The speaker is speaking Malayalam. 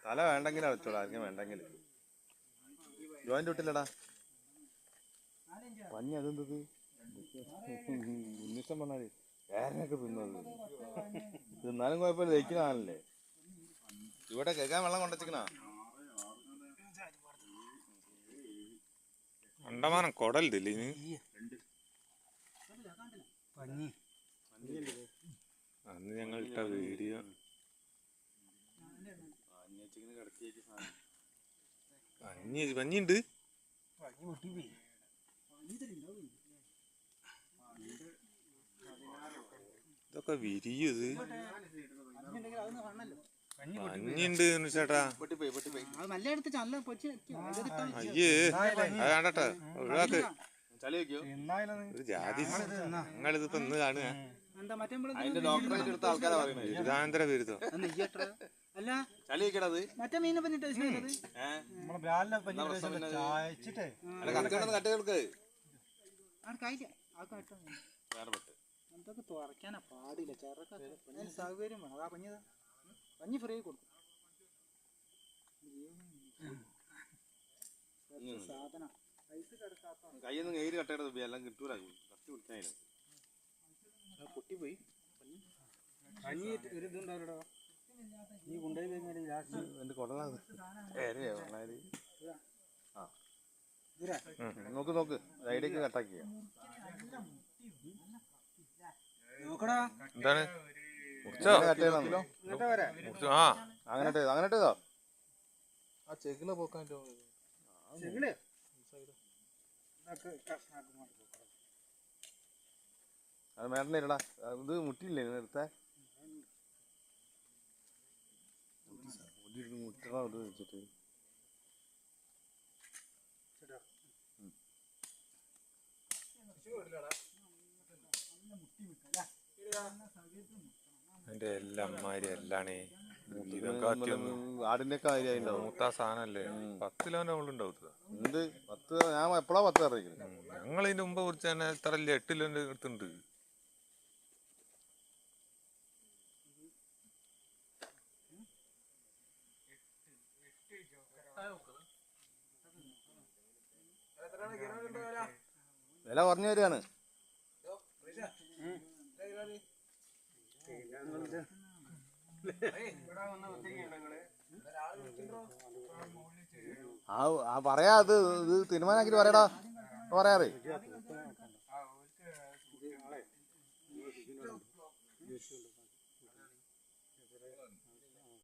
തല വേണ്ടെങ്കിലും അടച്ചോളൂ, ആർക്കും വേണ്ടെങ്കിൽ. ജോയിന്റ് വിട്ടില്ലടാ പഞ്ഞി. അതെന്തത് ഉന്നിഷ്ടം പറഞ്ഞാല് വേറെയൊക്കെ തിന്നത് തിന്നാലും കുഴപ്പമില്ല, ദഹിക്കുന്നതാണല്ലേ. ഇവിടെ കേൾക്കാൻ വെള്ളം കൊണ്ടുവച്ചിക്കണ അണ്ടമാനം കൊടലില്ലേ അന്ന് ഞങ്ങൾ ഇട്ട വീഡിയോ. പഞ്ഞിണ്ട്, ഇതൊക്കെ വിരിയത് പഞ്ഞിണ്ട് ചേട്ടാ. അയ്യേ അത് കണ്ടട്ടെ ഒഴിവാക്ക്. ഒരു ജാതി നിങ്ങളിതിപ്പോ ഇന്ന് കാണുക ബിരുദാനന്തര ബിരുദം. തുറക്കാനാ പാടില്ല, സൗകര്യം വേണം. അതാ പഞ്ഞി ഫ്രീ കൊടുക്കും. സാധനം കയ്യൊന്നും കയ്യിൽ കട്ടയുടെ എല്ലാം കിട്ടൂല, കത്തി കുടിക്കാൻ പൊട്ടിപ്പോയി. പഞ്ഞി ഒരു ഇതുണ്ടാവില്ലടോ, നീ കൊണ്ടുപോയി കഴിഞ്ഞാൽ ലാസ്റ്റ് എന്റെ കൊടലാണ്. നോക്ക് നോക്ക്, സൈഡേക്ക് കട്ടാക്കിയ നോക്കടാ. എന്താണ് അങ്ങനെ ഇട്ടതോ? ആ ചെകിള പോക്കാൻ അത് മേടനെ ഇരടാ. ഇത് മുട്ടിയില്ലേ നേരത്തെ? മുട്ടണ ഇത് വെച്ചിട്ട് അതിന്റെ എല്ലാം അമ്മാരി എല്ലാണേ. ആടിന്റെ ഒക്കെ കാര്യമായിണ്ടാവും. മൂത്ത സാധനല്ലേ, 10 കിലോന്റെ മുകളിലുണ്ടാവും. എന്ത് 10? ഞാൻ എപ്പോഴാ 10 അറിയിക്കുന്നത്. ഞങ്ങൾ ഇതിന്റെ മുമ്പ് കുറിച്ച് തന്നെ എത്ര 8 കിലോന്റെ അടുത്തുണ്ട്. വില കുറഞ്ഞു വരികയാണ്. ആ പറയാ, അത് ഇത് തീരുമാനാക്കിട്ട് പറയടാ, പറയാറേ.